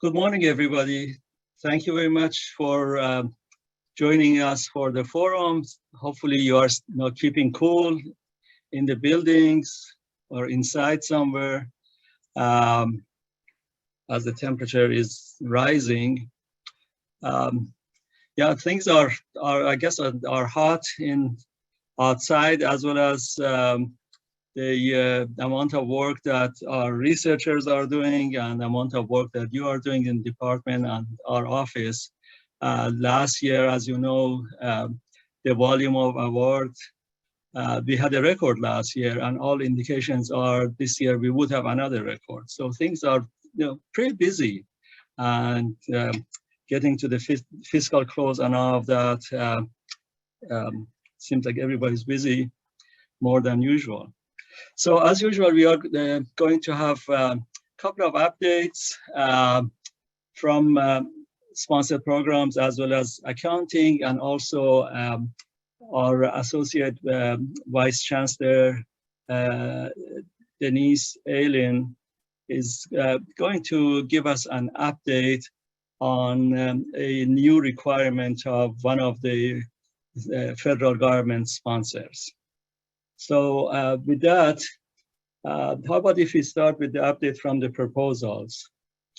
Good morning, everybody. Thank you very much for joining us for the forum. Hopefully you are keeping cool in the buildings or inside somewhere as the temperature is rising. Yeah, things are I guess, are hot outside, as well as the amount of work that our researchers are doing and the amount of work that you are doing in the department and our office. Last year, as you know, the volume of awards, we had a record last year, and all indications are this year we would have another record. So things are pretty busy, and getting to the fiscal close and all of that, seems like everybody's busy more than usual. So as usual, we are going to have a couple of updates from sponsored programs as well as accounting, and also our Associate Vice Chancellor, Denise Ehlen, is going to give us an update on a new requirement of one of the federal government sponsors. So with that, how about if we start with the update from the proposals?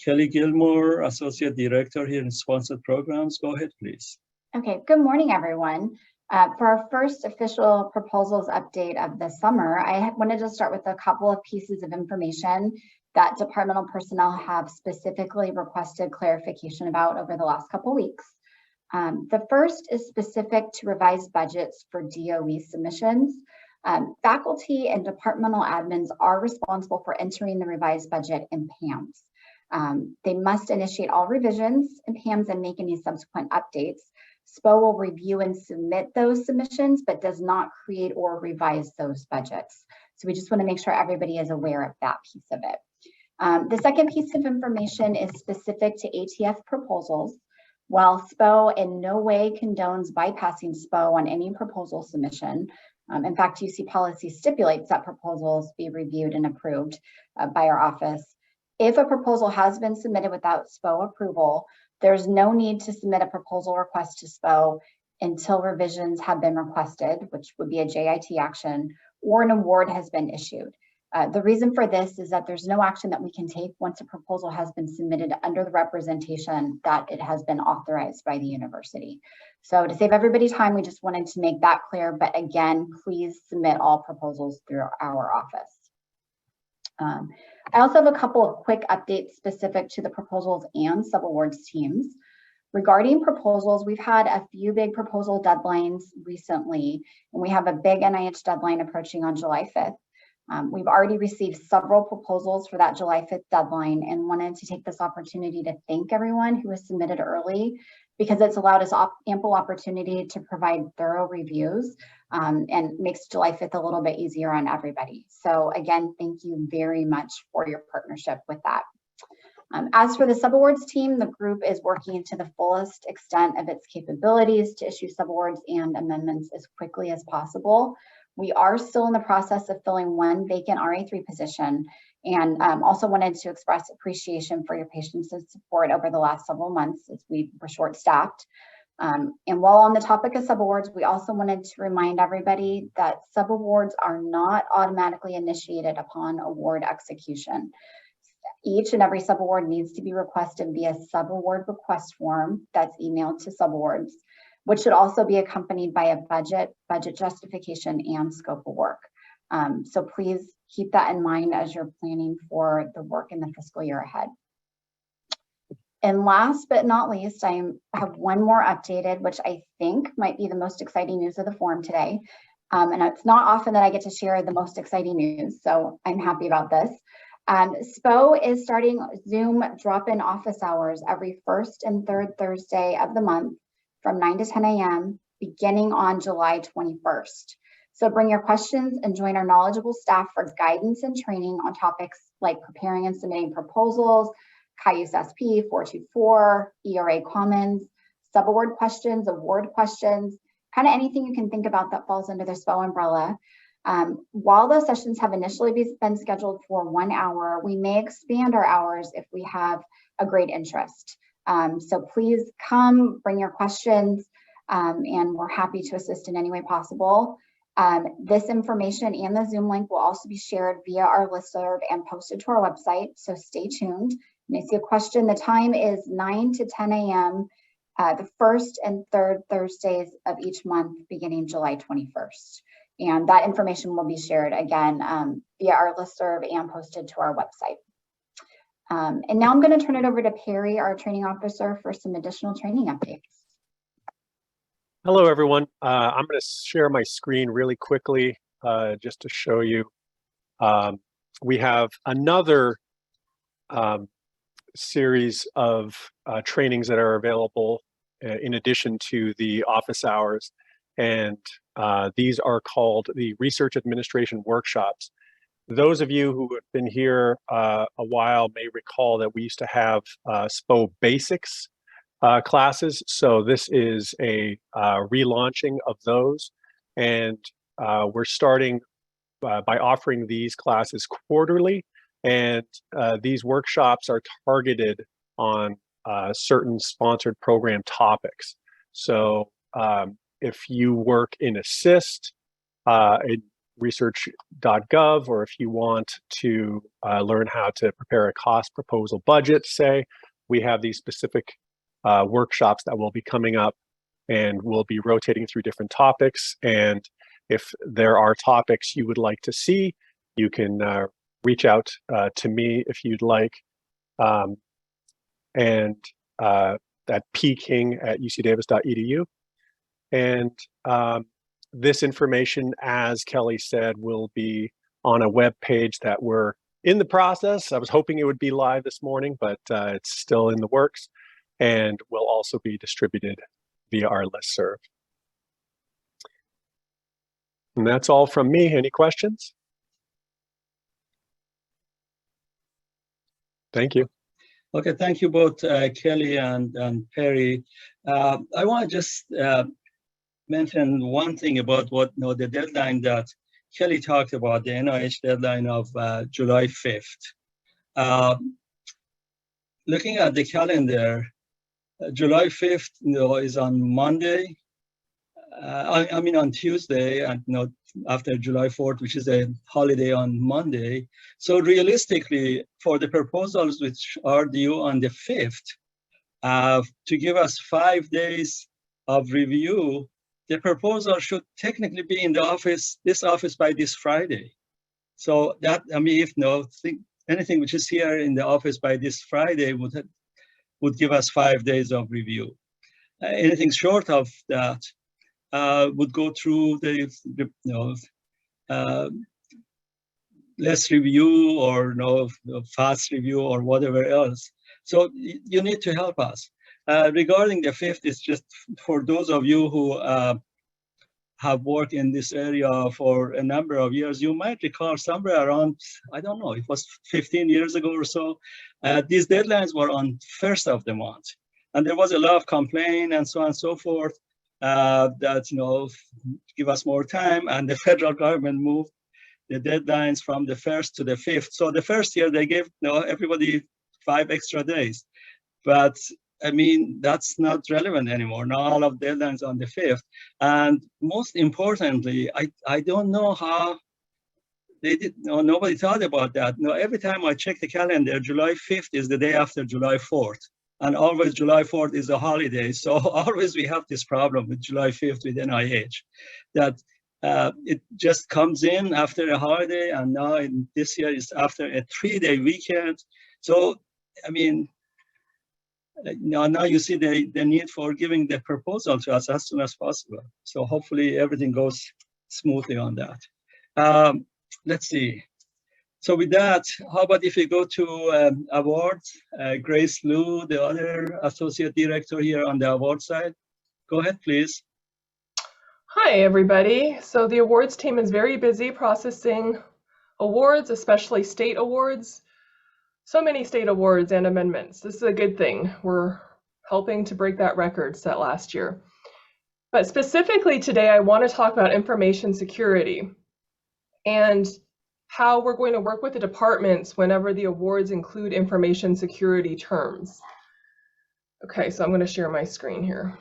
Kelly Gilmore, Associate Director here in Sponsored Programs. Go ahead, please. Okay, good morning, everyone. For our first official proposals update of the summer, I wanted to start with a couple of pieces of information that departmental personnel have specifically requested clarification about over the last couple of weeks. The first is specific to revised budgets for DOE submissions. Faculty and departmental admins are responsible for entering the revised budget in PAMS. They must initiate all revisions in PAMS and make any subsequent updates. SPO will review and submit those submissions, but does not create or revise those budgets. So we just want to make sure everybody is aware of that piece of it. The second piece of information is specific to ATF proposals. While SPO in no way condones bypassing SPO on any proposal submission, in fact, UC policy stipulates that proposals be reviewed and approved by our office. If a proposal has been submitted without SPO approval, there's no need to submit a proposal request to SPO until revisions have been requested, which would be a JIT action, or an award has been issued. The reason for this is that there's no action that we can take once a proposal has been submitted under the representation that it has been authorized by the university. So to save everybody time, we just wanted to make that clear, but again, please submit all proposals through our office. I also have a couple of quick updates specific to the proposals and subawards teams. Regarding proposals, we've had a few big proposal deadlines recently, and we have a big NIH deadline approaching on July 5th. We've already received several proposals for that July 5th deadline and wanted to take this opportunity to thank everyone who has submitted early, because it's allowed us ample opportunity to provide thorough reviews and makes July 5th a little bit easier on everybody. So again, thank you very much for your partnership with that. As for the subawards team, the group is working to the fullest extent of its capabilities to issue subawards and amendments as quickly as possible. We are still in the process of filling one vacant RA3 position, and also wanted to express appreciation for your patience and support over the last several months as we were short-staffed. And while on the topic of subawards, we also wanted to remind everybody that subawards are not automatically initiated upon award execution. Each and every subaward needs to be requested via subaward request form that's emailed to subawards, which should also be accompanied by a budget justification, and scope of work. So please keep that in mind as you're planning for the work in the fiscal year ahead. And last but not least, I have one more updated, which I think might be the most exciting news of the forum today. And it's not often that I get to share the most exciting news, so I'm happy about this. SPO is starting Zoom drop-in office hours every first and third Thursday of the month from 9 to 10 a.m. beginning on July 21st. So bring your questions and join our knowledgeable staff for guidance and training on topics like preparing and submitting proposals, CISO SP 424, ERA Commons, subaward questions, award questions, kind of anything you can think about that falls under the SPO umbrella. While those sessions have initially been scheduled for 1 hour, we may expand our hours if we have a great interest. So please come, bring your questions, and we're happy to assist in any way possible. This information and the Zoom link will also be shared via our listserv and posted to our website, so stay tuned. And I see a question. The time is 9 to 10 a.m. The first and third Thursdays of each month beginning July 21st. And that information will be shared again via our listserv and posted to our website. And now I'm going to turn it over to Perry, our training officer, for some additional training updates. Hello, everyone. I'm going to share my screen really quickly just to show you. We have another series of trainings that are available in addition to the office hours. And these are called the Research Administration Workshops. Those of you who have been here a while may recall that we used to have SPO Basics classes. So this is a relaunching of those. And we're starting by offering these classes quarterly. And these workshops are targeted on certain sponsored program topics. So if you work in ASSIST, in research.gov, or if you want to learn how to prepare a cost proposal budget, say, we have these specific workshops that will be coming up, and we'll be rotating through different topics. And if there are topics you would like to see, you can reach out to me if you'd like, and at pking@ucdavis.edu. And this information, as Kelly said, will be on a web page that we're in the process. I was hoping it would be live this morning, but it's still in the works, and will also be distributed via our listserv. And that's all from me. Any questions? Thank you. Okay, thank you both, Kelly and Perry. I want to just mention one thing about what the deadline that Kelly talked about, the NIH deadline of July 5th. Looking at the calendar, July 5th is on Monday. I mean on Tuesday, and after July 4th, which is a holiday on Monday. So realistically, for the proposals which are due on the 5th, to give us 5 days of review, the proposal should technically be in this office by this Friday. So that, I mean, if anything which is here in the office by this Friday would give us 5 days of review. Anything short of that would go through the less review or fast review or whatever else. So you need to help us. Regarding the 5th, it's just for those of you who have worked in this area for a number of years, you might recall somewhere around, I don't know, it was 15 years ago or so, these deadlines were on 1st of the month. And there was a lot of complaint and so on and so forth that, give us more time. And the federal government moved the deadlines from the 1st to the 5th. So the first year they gave everybody 5 extra days. But I mean, that's not relevant anymore. Now all of deadlines on the 5th. And most importantly, I don't know how they did, nobody thought about that. Every time I check the calendar, July 5th is the day after July 4th. And always July 4th is a holiday. So always we have this problem with July 5th with NIH, that it just comes in after a holiday. And now this year is after a 3-day weekend. So, I mean, now you see the need for giving the proposal to us as soon as possible. So hopefully everything goes smoothly on that. Let's see. So with that, how about if we go to awards? Grace Liu, the other associate director here on the award side. Go ahead, please. Hi, everybody. So the awards team is very busy processing awards, especially state awards. So many state awards and amendments. This is a good thing. We're helping to break that record set last year. But specifically today, I want to talk about information security. and how we're going to work with the departments whenever the awards include information security terms. Okay, so I'm going to share my screen here.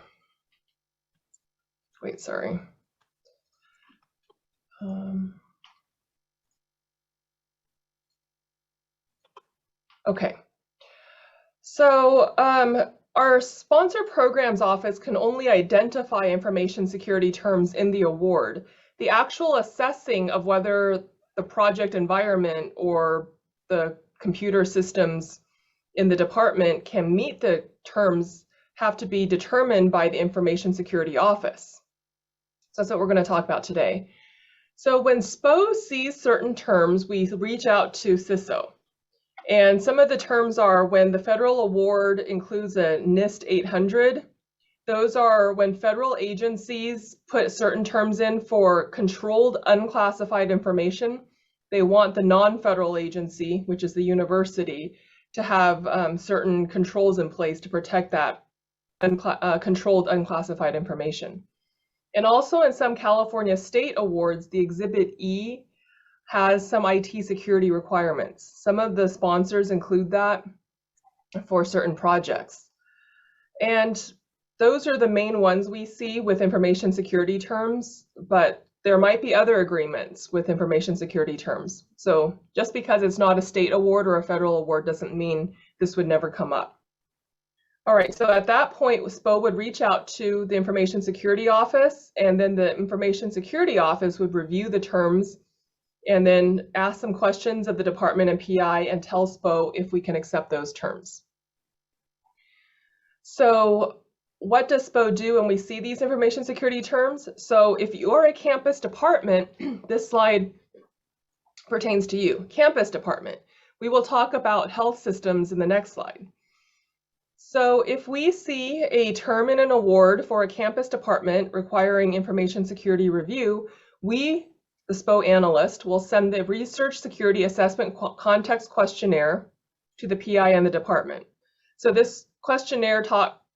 Wait, sorry. Okay. So our sponsor programs office can only identify information security terms in the award. The actual assessing of whether the project environment or the computer systems in the department can meet the terms have to be determined by the information security office. So that's what we're going to talk about today. So when SPO sees certain terms, we reach out to CISO. And some of the terms are when the federal award includes a NIST 800. Those are when federal agencies put certain terms in for controlled unclassified information. They want the non-federal agency, which is the university, to have certain controls in place to protect that controlled unclassified information. And also in some California state awards, the Exhibit E has some IT security requirements. Some of the sponsors include that for certain projects. And those are the main ones we see with information security terms, but there might be other agreements with information security terms. So just because it's not a state award or a federal award doesn't mean this would never come up. All right, so at that point, SPO would reach out to the Information Security Office, and then the Information Security Office would review the terms and then ask some questions of the department and PI and tell SPO if we can accept those terms. So what does SPO do when we see these information security terms? So if you're a campus department, this slide pertains to you, campus department. We will talk about health systems in the next slide. So if we see a term in an award for a campus department requiring information security review, we, the SPO analyst, will send the research security assessment context questionnaire to the PI and the department. So this questionnaire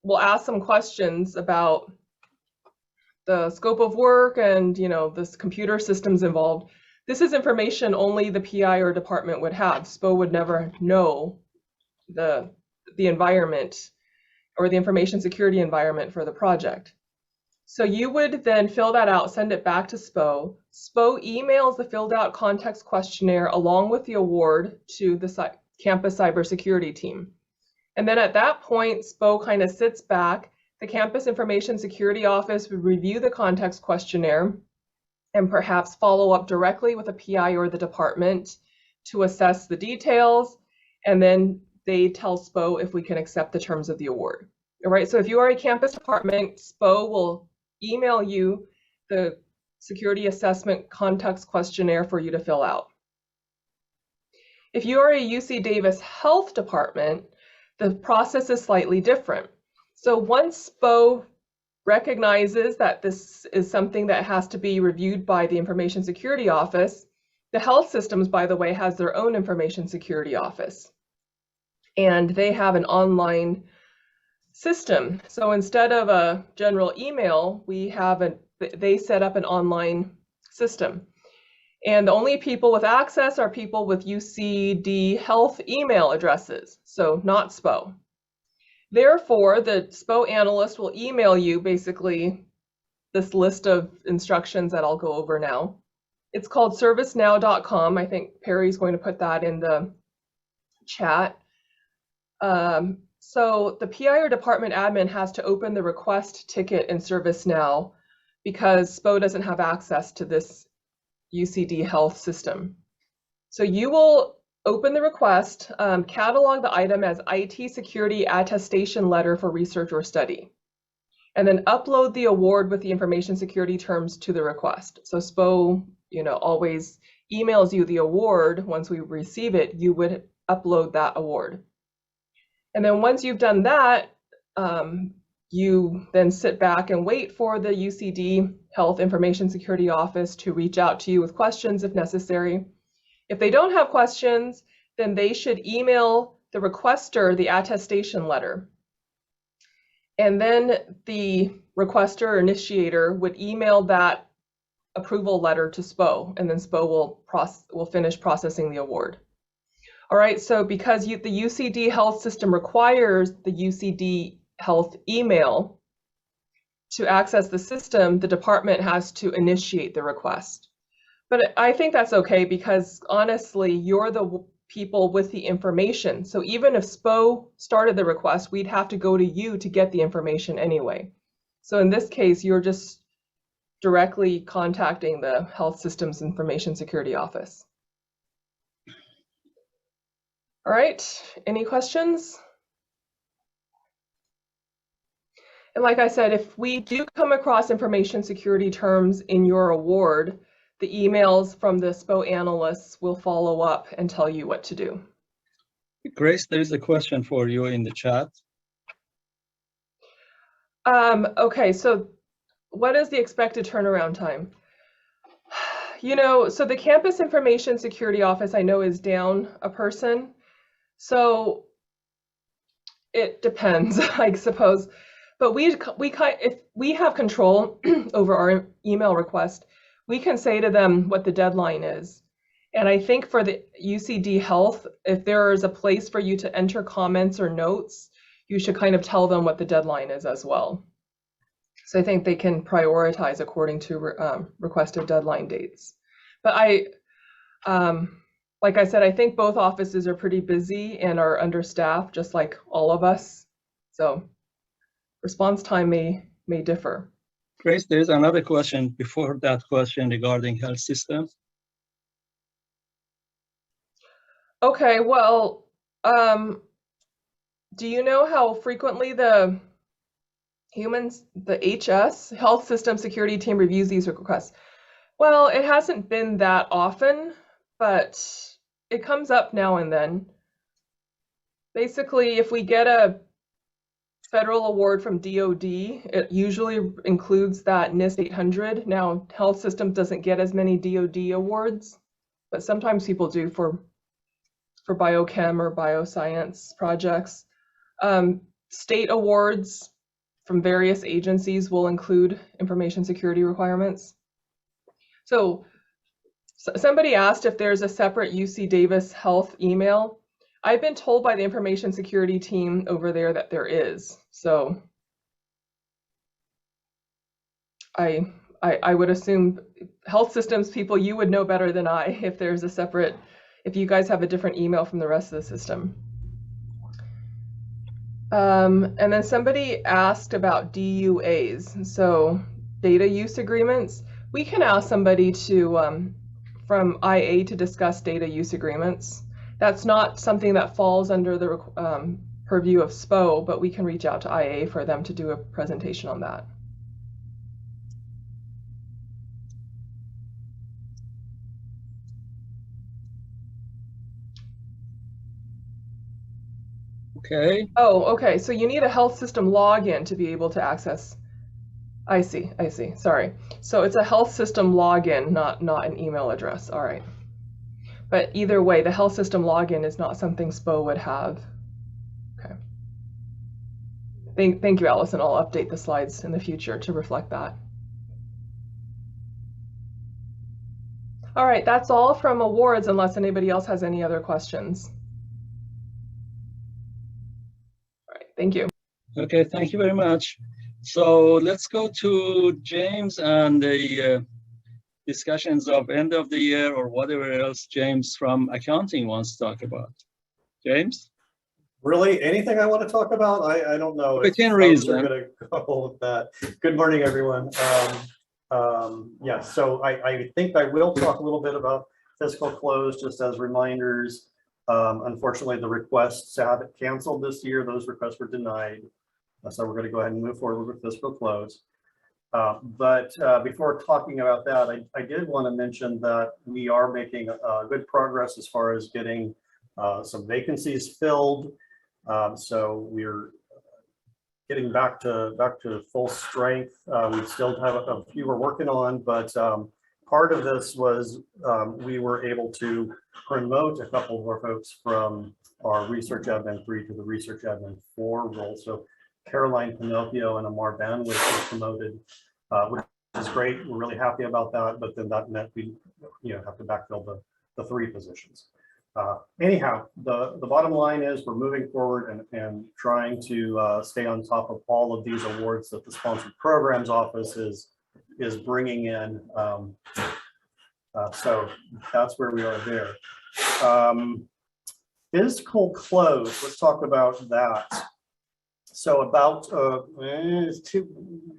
will ask some questions about the scope of work and, this computer systems involved. This is information only the PI or department would have. SPO would never know the environment or the information security environment for the project. So you would then fill that out, send it back to SPO. SPO emails the filled out context questionnaire along with the award to the campus cybersecurity team. And then at that point, SPO kind of sits back. The campus information security office would review the context questionnaire and perhaps follow up directly with a PI or the department to assess the details. And then they tell SPO if we can accept the terms of the award. All right, so if you are a campus department, SPO will email you the security assessment context questionnaire for you to fill out. If you are a UC Davis Health Department, the process is slightly different. So once SPO recognizes that this is something that has to be reviewed by the Information Security Office, the health systems, by the way, has their own Information Security Office. And they have an online system. So instead of a general email, they set up an online system. And the only people with access are people with UCD Health email addresses, so not SPO. Therefore, the SPO analyst will email you basically this list of instructions that I'll go over now. It's called servicenow.com. I think Perry's going to put that in the chat. So the PI or department admin has to open the request ticket in ServiceNow because SPO doesn't have access to this UCD Health system. So you will open the request, catalog the item as IT security attestation letter for research or study, and then upload the award with the information security terms to the request. So SPO, always emails you the award. Once we receive it, you would upload that award. And then once you've done that, you then sit back and wait for the UCD Health Information Security Office to reach out to you with questions if necessary. If they don't have questions, then they should email the requester the attestation letter. And then the requester or initiator would email that approval letter to SPO, and then SPO will finish processing the award. All right, so because the UCD Health system requires the UCD Health email to access the system, the department has to initiate the request. But I think that's okay because honestly, you're the people with the information. So even if SPO started the request, we'd have to go to you to get the information anyway. So in this case, you're just directly contacting the Health Systems Information Security Office. All right, any questions? And like I said, if we do come across information security terms in your award, the emails from the SPO analysts will follow up and tell you what to do. Grace, there is a question for you in the chat. Okay, so what is the expected turnaround time? You know, so the Campus Information Security Office I know is down a person. So it depends, I suppose. But if we have control over our email request, we can say to them what the deadline is. And I think for the UCD Health, if there is a place for you to enter comments or notes, you should kind of tell them what the deadline is as well. So I think they can prioritize according to requested deadline dates. But like I said, I think both offices are pretty busy and are understaffed, just like all of us. So response time may differ. Grace, there's another question before that question regarding health systems. Okay, well, do you know how frequently the HS, Health System Security Team, reviews these requests? Well, it hasn't been that often, but it comes up now and then. Basically, if we get a federal award from DoD, it usually includes that NIST 800. Now, health systems doesn't get as many DoD awards, but sometimes people do for biochem or bioscience projects. State awards from various agencies will include information security requirements. So somebody asked if there's a separate UC Davis Health email. I've been told by the information security team over there that there is. So I would assume health systems people, you would know better than I if there's a separate, if you guys have a different email from the rest of the system. And then somebody asked about DUAs, so data use agreements. We can ask somebody to from IA to discuss data use agreements. That's not something that falls under the purview of SPO, but we can reach out to IA for them to do a presentation on that. Okay. Oh, okay. So you need a health system login to be able to access. I see. Sorry. So it's a health system login, not an email address. All right. But either way, the health system login is not something SPO would have. Okay. Thank you, Allison. I'll update the slides in the future to reflect that. All right, that's all from awards unless anybody else has any other questions. All right, thank you. Okay, thank you very much. So let's go to James and the discussions of end of the year or whatever else James from accounting wants to talk about. James? Really, anything I want to talk about? I don't know. Within reason. We're going to go with that. Good morning, everyone. Yeah, so I think I will talk a little bit about fiscal close just as reminders. Unfortunately, the requests have it canceled this year. Those requests were denied. So we're going to go ahead and move forward with fiscal close. But before talking about that, I did want to mention that we are making good progress as far as getting some vacancies filled. So we're getting back to full strength. We still have a few we're working on, but part of this was we were able to promote a couple of our folks from our Research Admin 3 to the Research Admin 4 role. So Caroline Pinocchio and Amar Banwich were promoted, which is great. We're really happy about that, but then that meant we, have to backfill the 3 positions. Anyhow, the bottom line is we're moving forward and trying to stay on top of all of these awards that the Sponsored Programs Office is bringing in. So that's where we are there. Physical close, let's talk about that. So about,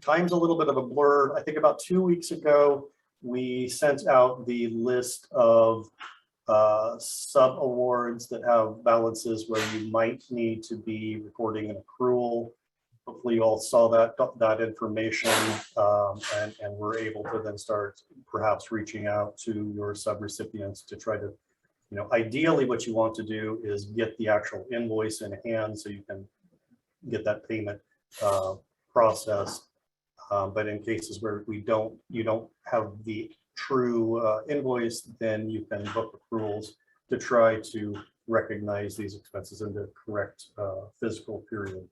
time's a little bit of a blur. I think about 2 weeks ago, we sent out the list of sub awards that have balances where you might need to be recording an accrual. Hopefully you all saw that information, and we're able to then start perhaps reaching out to your subrecipients to try to, ideally what you want to do is get the actual invoice in hand so you can get that payment processed. But in cases where you don't have the true invoice, then you can book accruals to try to recognize these expenses in the correct fiscal period.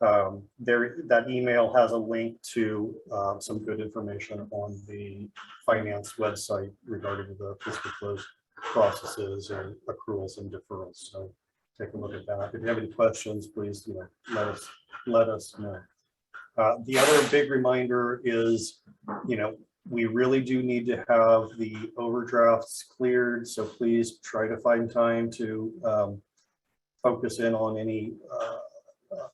That email has a link to some good information on the finance website regarding the fiscal close processes and accruals and deferrals. So take a look at that. If you have any questions, please let us know. The other big reminder is, we really do need to have the overdrafts cleared. So please try to find time to focus in on any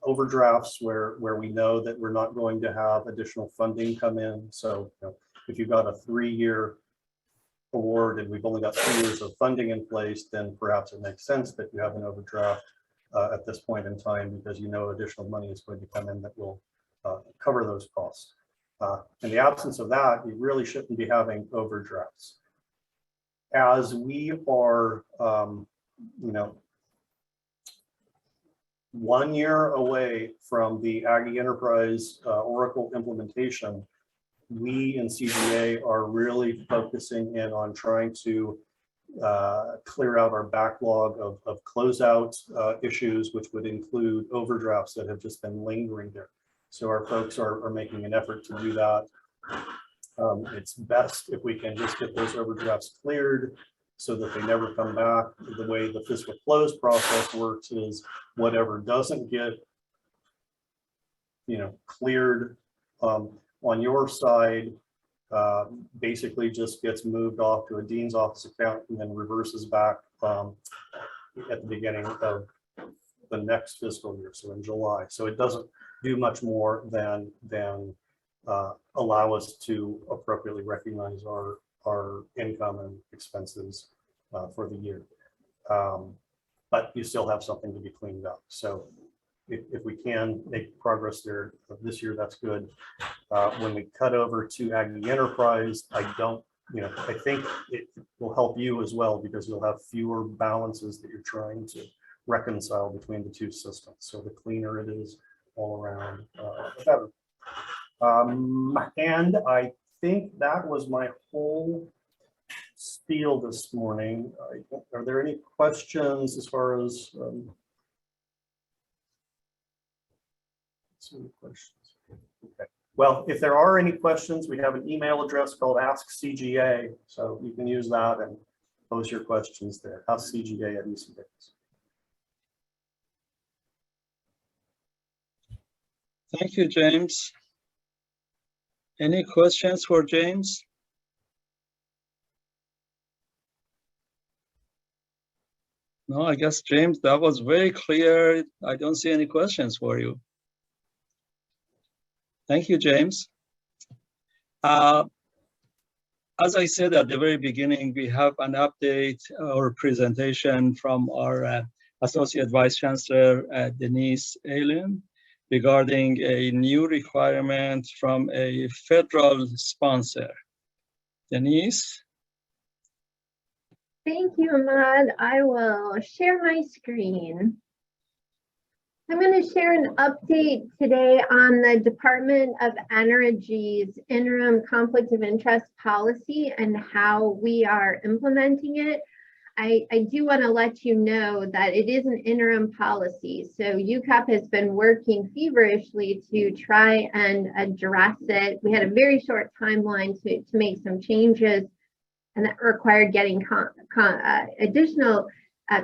overdrafts where we know that we're not going to have additional funding come in. So if you've got a 3-year award and we've only got 2 years of funding in place, then perhaps it makes sense that you have an overdraft at this point in time, because additional money is going to come in that will cover those costs. In the absence of that, you really shouldn't be having overdrafts. As we are, 1 year away from the Aggie Enterprise Oracle implementation, we in CGA are really focusing in on trying to clear out our backlog of closeout issues, which would include overdrafts that have just been lingering there. So our folks are making an effort to do that. It's best if we can just get those overdrafts cleared so that they never come back. The way the fiscal close process works is whatever doesn't get cleared on your side basically just gets moved off to a dean's office account and then reverses back at the beginning of the next fiscal year, so in July. So it doesn't do much more than allow us to appropriately recognize our income and expenses for the year. But you still have something to be cleaned up. So if we can make progress there this year, that's good. When we cut over to Aggie Enterprise, I think it will help you as well, because you'll have fewer balances that you're trying to reconcile between the 2 systems. So the cleaner it is all around, the better. And I think that was my whole spiel this morning. Are there any questions as far as any questions? Okay. Well, if there are any questions, we have an email address called Ask CGA, so you can use that and pose your questions there. AskCGA@UCD. Thank you, James. Any questions for James? No, I guess, James, that was very clear. I don't see any questions for you. Thank you, James. As I said at the very beginning, we have an update or presentation from our Associate Vice Chancellor, Denise Ehlen, regarding a new requirement from a federal sponsor. Denise? Thank you, Ahmad. I will share my screen. I'm going to share an update today on the Department of Energy's interim conflict of interest policy and how we are implementing it. I do want to let you know that it is an interim policy. So UCOP has been working feverishly to try and address it. We had a very short timeline to make some changes, and that required getting additional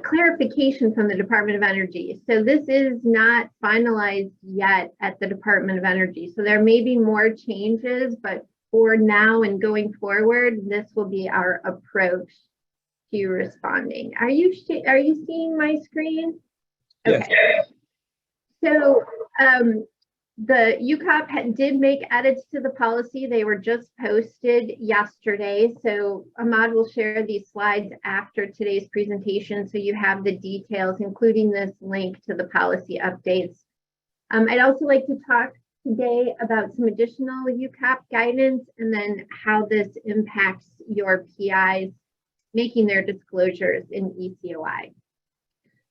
clarification from the Department of Energy. So this is not finalized yet at the Department of Energy. So there may be more changes, but for now and going forward, this will be our approach to responding. Are you seeing my screen? Yes. Okay. So the UCOP did make edits to the policy. They were just posted yesterday. So Ahmad will share these slides after today's presentation, so you have the details, including this link to the policy updates. I'd also like to talk today about some additional UCOP guidance and then how this impacts your PIs making their disclosures in ECOI.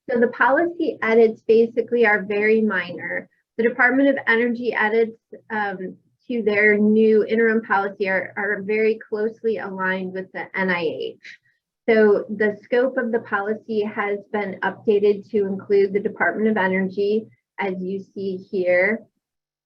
So the policy edits basically are very minor. The Department of Energy edits to their new interim policy are very closely aligned with the NIH. So the scope of the policy has been updated to include the Department of Energy, as you see here.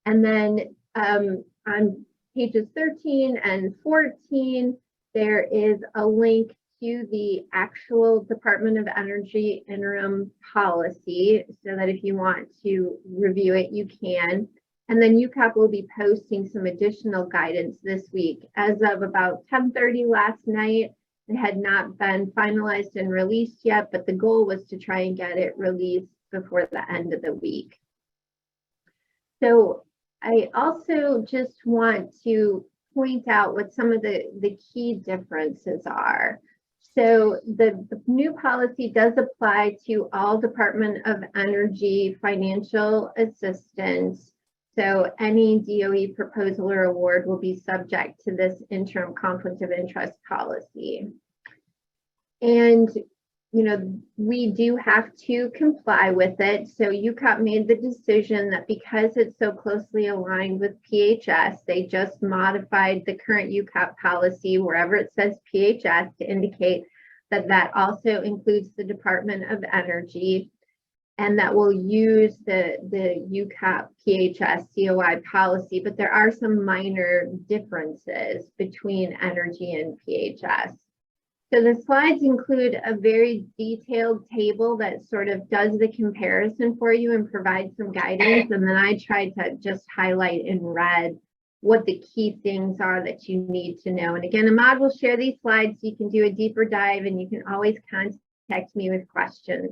And then on pages 13 and 14, there is a link to the actual Department of Energy interim policy, so that if you want to review it, you can. And then UCOP will be posting some additional guidance this week. As of about 10:30 last night, it had not been finalized and released yet, but the goal was to try and get it released before the end of the week. So I also just want to point out what some of the key differences are. So the new policy does apply to all Department of Energy financial assistance. So any DOE proposal or award will be subject to this interim conflict of interest policy. And, you know, we do have to comply with it. So UCOP made the decision that because it's so closely aligned with PHS, they just modified the current UCOP policy wherever it says PHS to indicate that that also includes the Department of Energy, and that will use the UCOP PHS COI policy, but there are some minor differences between energy and PHS. So the slides include a very detailed table that sort of does the comparison for you and provides some guidance. And then I tried to just highlight in red what the key things are that you need to know. And again, Ahmad will share these slides so you can do a deeper dive, and you can always contact me with questions.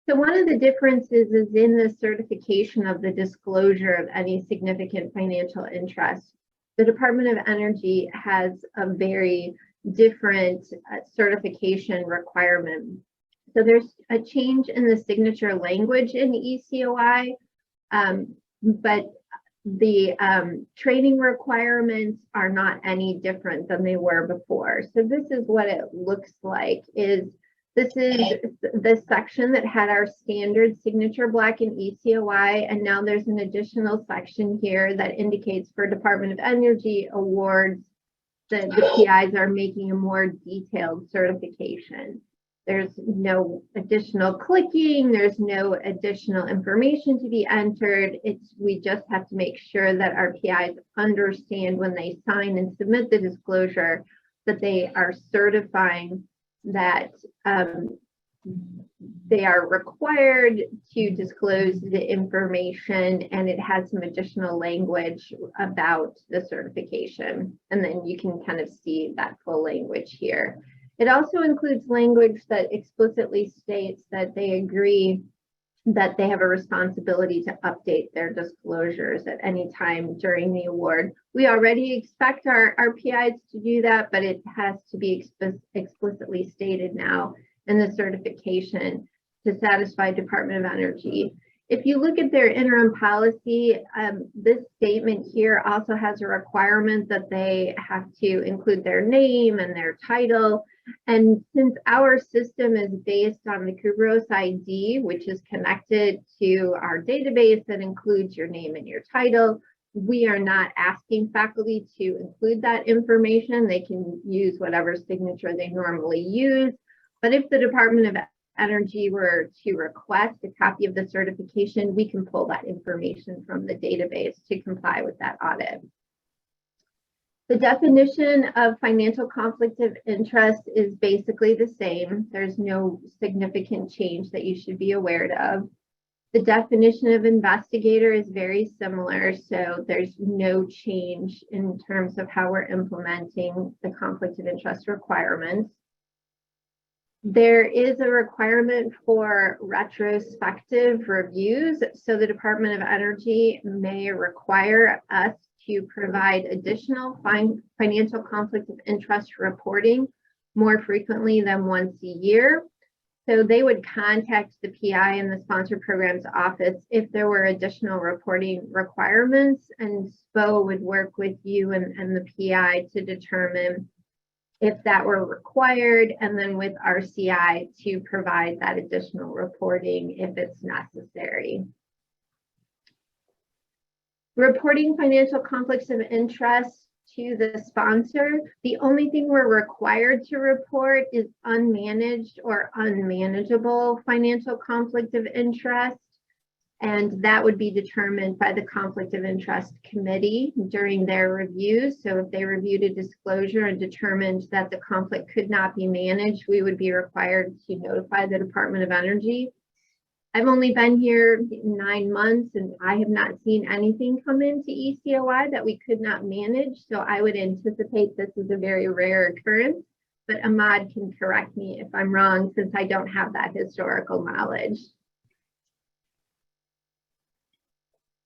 So one of the differences is in the certification of the disclosure of any significant financial interest. The Department of Energy has a very different certification requirement. So there's a change in the signature language in ECOI, but the training requirements are not any different than they were before. So this is what it looks like. This is the section that had our standard signature block in ECOI, and now there's an additional section here that indicates for Department of Energy awards that the PIs are making a more detailed certification. There's no additional clicking, there's no additional information to be entered. We just have to make sure that our PIs understand when they sign and submit the disclosure that they are certifying that they are required to disclose the information, and it has some additional language about the certification. And then you can kind of see that full language here. It also includes language that explicitly states that they agree that they have a responsibility to update their disclosures at any time during the award. We already expect our PIs to do that, but it has to be explicitly stated now in the certification to satisfy Department of Energy. If you look at their interim policy, this statement here also has a requirement that they have to include their name and their title. And since our system is based on the Kubros ID, which is connected to our database that includes your name and your title, we are not asking faculty to include that information. They can use whatever signature they normally use. But if the Department of Energy were to request a copy of the certification, we can pull that information from the database to comply with that audit. The definition of financial conflict of interest is basically the same. There's no significant change that you should be aware of. The definition of investigator is very similar, so there's no change in terms of how we're implementing the conflict of interest requirements. There is a requirement for retrospective reviews, so the Department of Energy may require us to provide additional financial conflict of interest reporting more frequently than once a year. So they would contact the PI and the sponsored programs office if there were additional reporting requirements, and SPO would work with you and the PI to determine if that were required, and then with RCI to provide that additional reporting if it's necessary. Reporting financial conflicts of interest to the sponsor. The only thing we're required to report is unmanaged or unmanageable financial conflict of interest. And that would be determined by the Conflict of Interest Committee during their reviews. So if they reviewed a disclosure and determined that the conflict could not be managed, we would be required to notify the Department of Energy. I've only been here 9 months and I have not seen anything come into ECOI that we could not manage. So I would anticipate this is a very rare occurrence, but Ahmad can correct me if I'm wrong since I don't have that historical knowledge.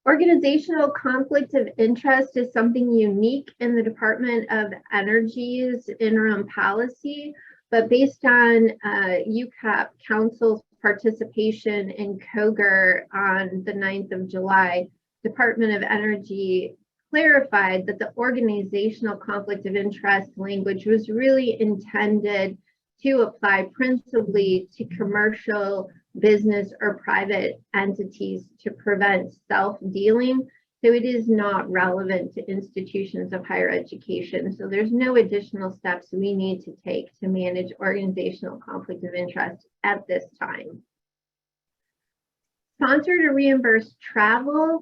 Organizational conflict of interest is something unique in the Department of Energy's interim policy, but based on UCAP Council's participation in COGR on the 9th of July, Department of Energy clarified that the organizational conflict of interest language was really intended to apply principally to commercial, business, or private entities to prevent self-dealing. So it is not relevant to institutions of higher education. So there's no additional steps we need to take to manage organizational conflict of interest at this time. Sponsor to reimburse travel.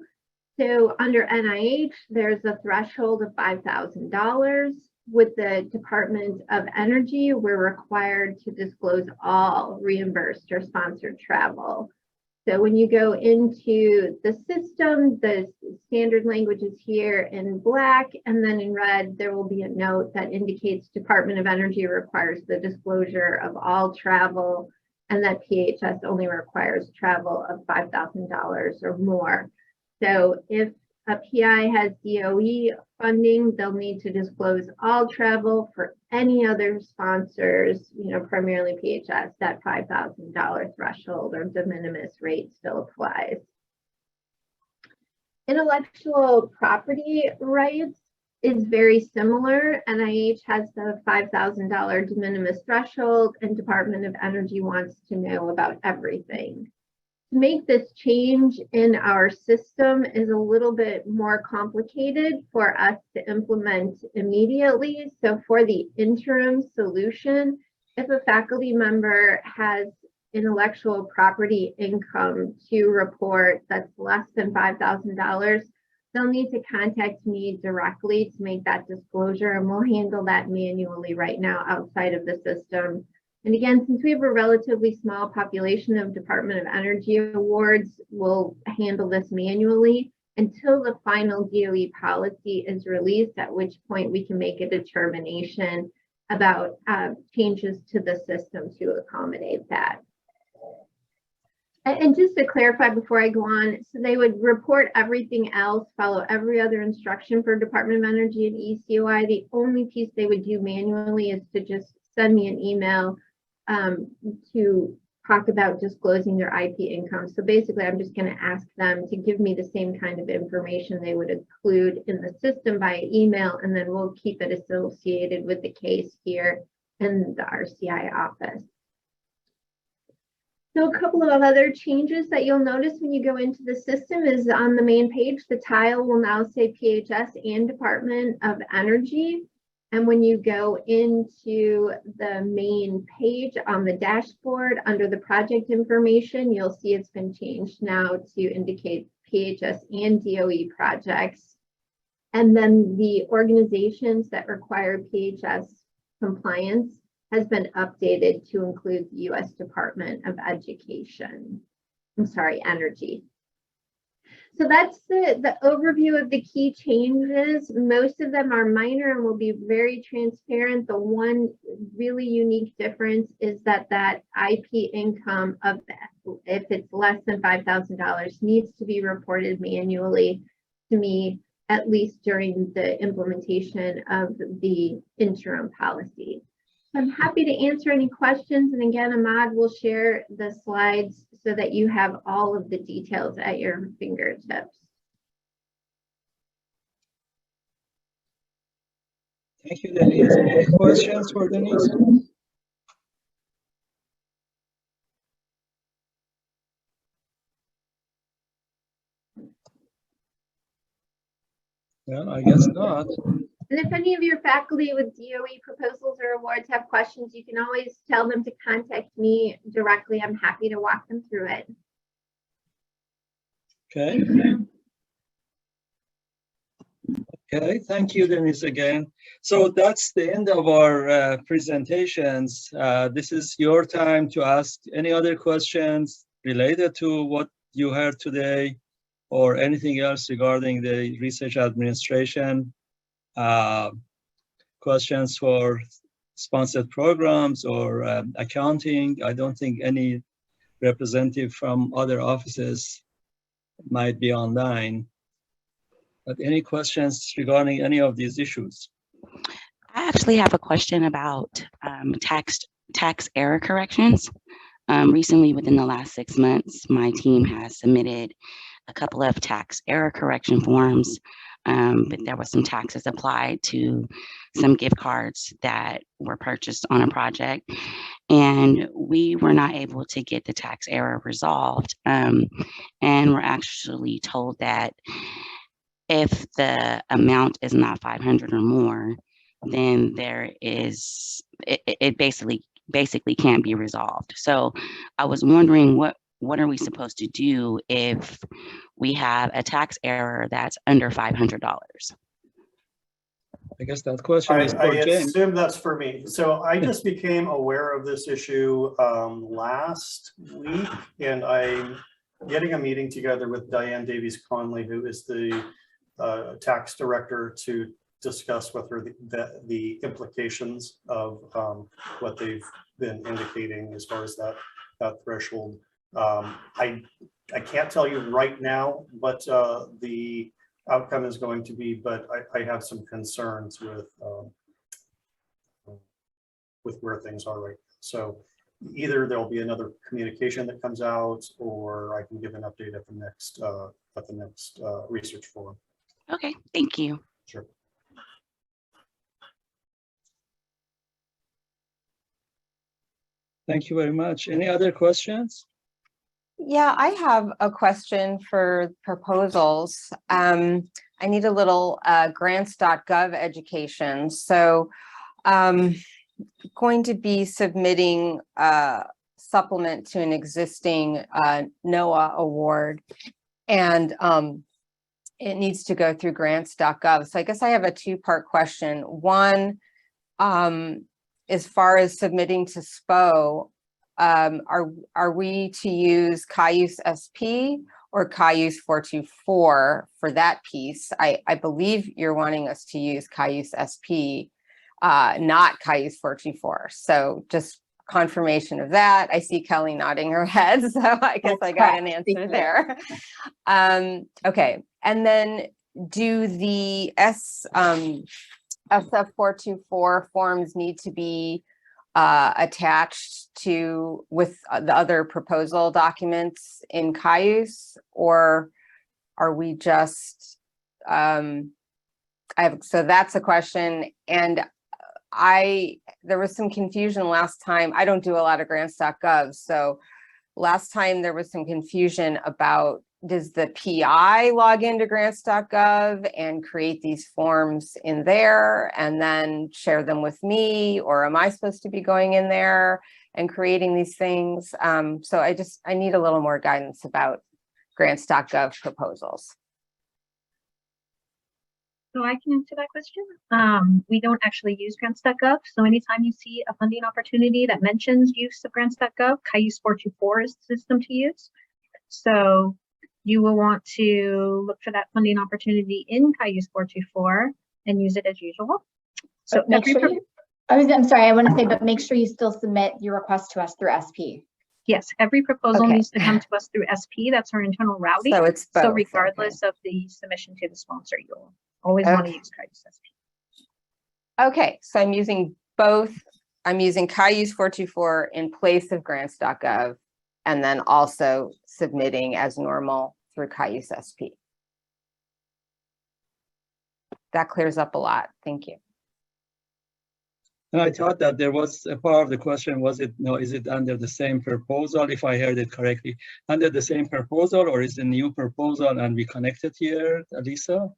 So under NIH, there's a threshold of $5,000. With the Department of Energy, we're required to disclose all reimbursed or sponsored travel. So when you go into the system, the standard language is here in black, and then in red, there will be a note that indicates Department of Energy requires the disclosure of all travel, and that PHS only requires travel of $5,000 or more. So if a PI has DOE funding, they'll need to disclose all travel. For any other sponsors, primarily PHS, that $5,000 threshold or de minimis rate still applies. Intellectual property rights is very similar. NIH has the $5,000 de minimis threshold, and Department of Energy wants to know about everything. To make this change in our system is a little bit more complicated for us to implement immediately. So for the interim solution, if a faculty member has intellectual property income to report that's less than $5,000, they'll need to contact me directly to make that disclosure, and we'll handle that manually right now outside of the system. And again, since we have a relatively small population of Department of Energy awards, we'll handle this manually until the final DOE policy is released, at which point we can make a determination about changes to the system to accommodate that. And just to clarify before I go on, so they would report everything else, follow every other instruction for Department of Energy and ECOI. The only piece they would do manually is to just send me an email to talk about disclosing their IP income. So basically, I'm just going to ask them to give me the same kind of information they would include in the system via email, and then we'll keep it associated with the case here in the RCI office. So a couple of other changes that you'll notice when you go into the system is on the main page, the tile will now say PHS and Department of Energy. And when you go into the main page on the dashboard under the project information, you'll see it's been changed now to indicate PHS and DOE projects. And then the organizations that require PHS compliance has been updated to include the U.S. Department of Energy. So that's the overview of the key changes. Most of them are minor and will be very transparent. The one really unique difference is that IP income of if it's less than $5,000 needs to be reported manually to me, at least during the implementation of the interim policy. I'm happy to answer any questions. And again, Ahmad will share the slides so that you have all of the details at your fingertips. Thank you, Denise. Any questions for Denise? Well, I guess not. And if any of your faculty with DOE proposals or awards have questions, you can always tell them to contact me directly. I'm happy to walk them through it. Okay. Okay, thank you, Denise, again. So that's the end of our presentations. This is your time to ask any other questions related to what you heard today or anything else regarding the research administration. Questions for sponsored programs or accounting. I don't think any representative from other offices might be online. But any questions regarding any of these issues? I actually have a question about tax error corrections. Recently, within the last 6 months, my team has submitted a couple of tax error correction forms, but there were some taxes applied to some gift cards that were purchased on a project, and we were not able to get the tax error resolved. And we're actually told that if the amount is not 500 or more, then there is, it basically can't be resolved. So I was wondering what are we supposed to do if we have a tax error that's under $500? I guess that question is for James. I assume that's for me. So I just became aware of this issue last week, and I'm getting a meeting together with Diane Davies-Conley, who is the tax director, to discuss with her the implications of what they've been indicating as far as that threshold. I can't tell you right now what the outcome is going to be, but I have some concerns with where things are right now. So either there'll be another communication that comes out, or I can give an update at the next research forum. Okay, thank you. Sure. Thank you very much. Any other questions? Yeah, I have a question for proposals. I need a little grants.gov education. So going to be submitting a supplement to an existing NOAA award, and it needs to go through grants.gov. So I guess I have a two-part question. One, as far as submitting to SPO, are we to use CIUS SP or CIUS 424 for that piece? I believe you're wanting us to use CIUS SP, not CIUS 424. So just confirmation of that. I see Kelly nodding her head, so I guess I got an answer there. Okay, and then do the SF424 forms need to be attached to with the other proposal documents in CIUS, or are we just so that's a question. And there was some confusion last time. I don't do a lot of grants.gov, so last time there was some confusion about does the PI log into grants.gov and create these forms in there and then share them with me? Or am I supposed to be going in there and creating these things? So I need a little more guidance about grants.gov proposals. So I can answer that question. We don't actually use grants.gov. So anytime you see a funding opportunity that mentions use of grants.gov, CIUS 424 is the system to use. So you will want to look for that funding opportunity in CIUS 424 and use it as usual. So I'm sorry, I want to say, but make sure you still submit your request to us through SP. yes, every proposal Okay. needs to come to us through SP. That's our internal routing. So it's both. So regardless of the submission to the sponsor, you'll always want to Okay. use CIUS SP. Okay, so I'm using both. I'm using CIUS 424 in place of grants.gov and then also submitting as normal through CIUS SP. That clears up a lot. Thank you. And I thought that there was a part of the question, was it, no, is it under the same proposal, if I heard it correctly, under the same proposal, or is it a new proposal and we connected here, Lisa?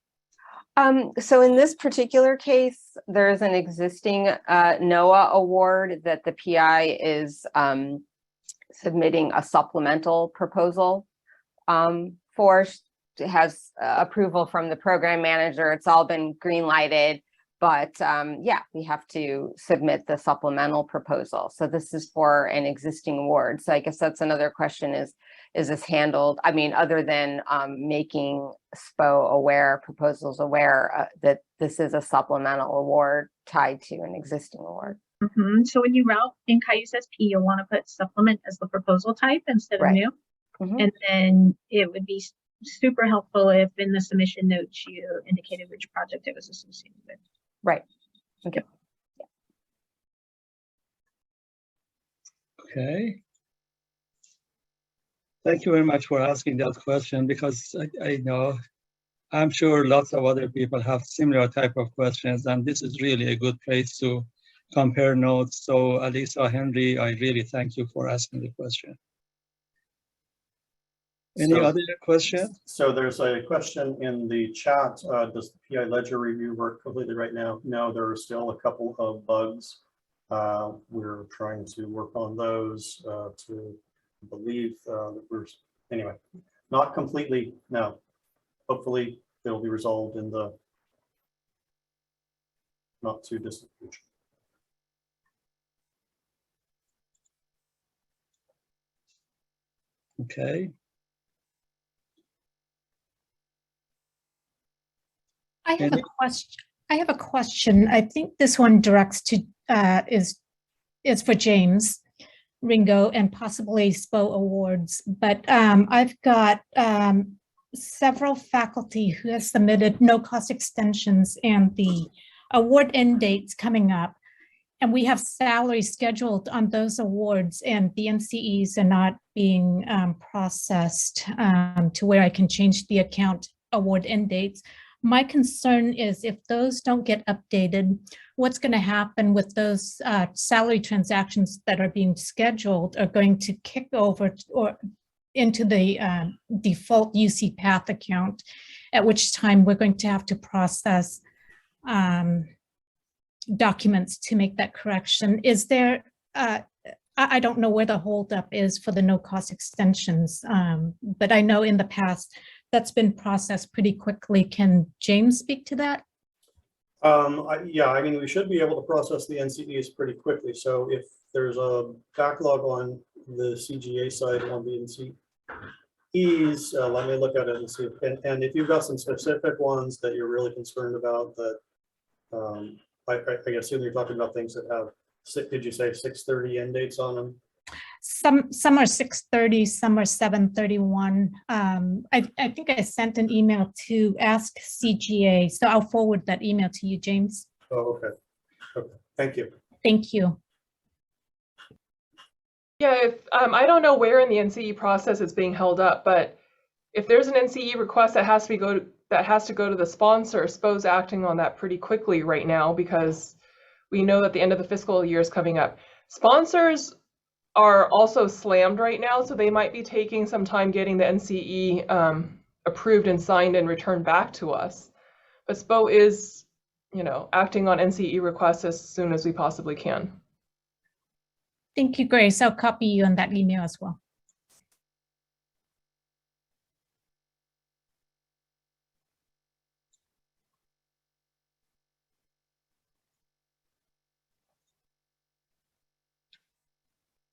So in this particular case, there is an existing NOAA award that the PI is submitting a supplemental proposal for. It has approval from the program manager. It's all been green lighted, but yeah, we have to submit the supplemental proposal. So this is for an existing award. So I guess that's another question is this handled? I mean, other than making SPO aware, proposals aware that this is a supplemental award tied to an existing award. So when you route in CIUS SP, you'll want to put supplement as the proposal type instead of new. And then it would be super helpful if in the submission notes you indicated which project it was associated with. Right. Okay. Okay. Thank you very much for asking that question, because I know, I'm sure lots of other people have similar type of questions, and this is really a good place to compare notes. So Alisa, Henry, I really thank you for asking the question. Any other questions? So there's a question in the chat. Does the PI ledger review work completely right now? No, there are still a couple of bugs. We're trying to work on those to believe that we're, anyway, not completely, no. Hopefully they'll be resolved in the not too distant future. Okay. I have a question. I think this one directs to is for James, Ringo, and possibly SPO awards. But I've got several faculty who have submitted no-cost extensions and the award end dates coming up. And we have salaries scheduled on those awards, and the NCEs are not being processed to where I can change the account award end dates. My concern is if those don't get updated, what's going to happen with those salary transactions that are being scheduled are going to kick over or into the default UC Path account, at which time we're going to have to process documents to make that correction. Is there, I don't know where the holdup is for the no-cost extensions, but I know in the past that's been processed pretty quickly. Can James speak to that? Yeah, I mean, we should be able to process the NCEs pretty quickly. So if there's a backlog on the CGA side on the NCEs, let me look at it and see. And if you've got some specific ones that you're really concerned about, that I assume you're talking about things that have, did you say 6:30 end dates on them? Some are 6:30, some are 7:31. I think I sent an email to Ask CGA, so I'll forward that email to you, James. Oh, okay. Okay, thank you. Thank you. Yeah, if I don't know where in the NCE process it's being held up, but if there's an NCE request that has to go to the sponsor, SPO's acting on that pretty quickly right now because we know that the end of the fiscal year is coming up. Sponsors are also slammed right now, so they might be taking some time getting the NCE approved and signed and returned back to us. But SPO is, acting on NCE requests as soon as we possibly can. Thank you, Grace. I'll copy you on that email as well.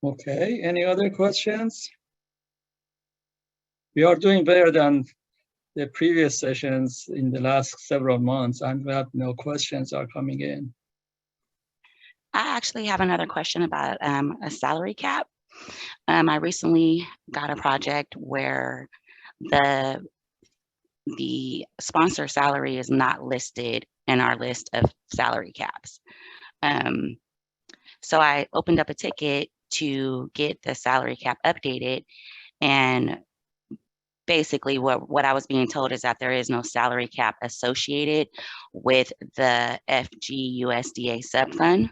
Okay, any other questions? We are doing better than the previous sessions in the last several months. I'm glad no questions are coming in. I actually have another question about a salary cap. I recently got a project where the sponsor salary is not listed in our list of salary caps. So I opened up a ticket to get the salary cap updated, and basically what I was being told is that there is no salary cap associated with the FGUSDA subfund,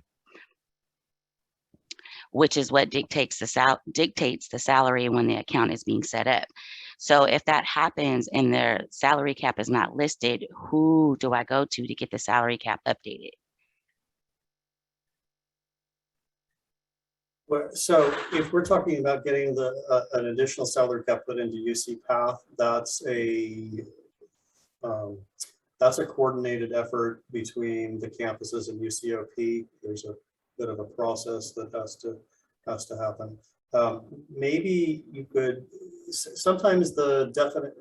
which is what dictates the salary when the account is being set up. So if that happens and their salary cap is not listed, who do I go to get the salary cap updated? So if we're talking about getting an additional salary cap put into UC Path, that's a coordinated effort between the campuses and UCOP. There's a bit of a process that has to happen. Maybe you could, sometimes the definite,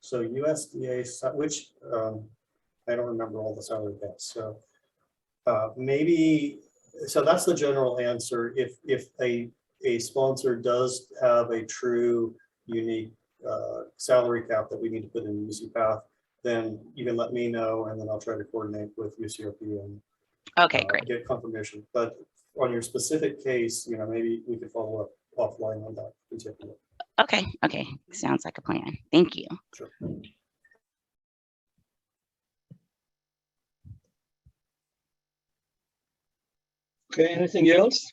so USDA, which I don't remember all the salary caps. So maybe, so that's the general answer. If a sponsor does have a true unique salary cap that we need to put in UC Path, then you can let me know, and then I'll try to coordinate with UCOP and Great. Get confirmation. But on your specific case, maybe we could follow up offline on that particular. Okay, sounds like a plan. Thank you. Sure. Okay, anything else?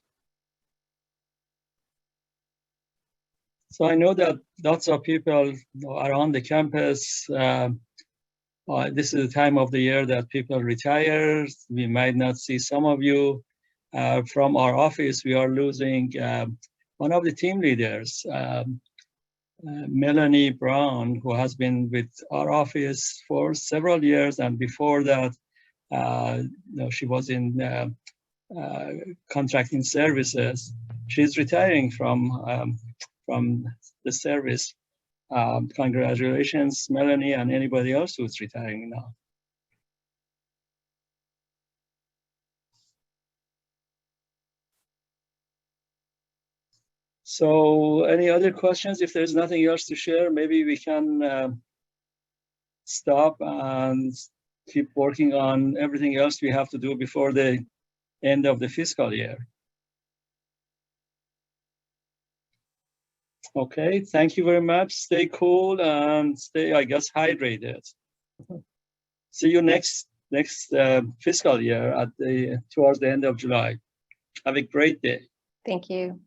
So I know that lots of people are on the campus. This is the time of the year that people retire. We might not see some of you. From our office, we are losing one of the team leaders, Melanie Brown, who has been with our office for several years. And before that, she was in contracting services. She's retiring from the service. Congratulations, Melanie, and anybody else who's retiring now. So any other questions? If there's nothing else to share, maybe we can stop and keep working on everything else we have to do before the end of the fiscal year. Okay, thank you very much. Stay cool and stay, I guess, hydrated. See you next fiscal year towards the end of July. Have a great day. Thank you.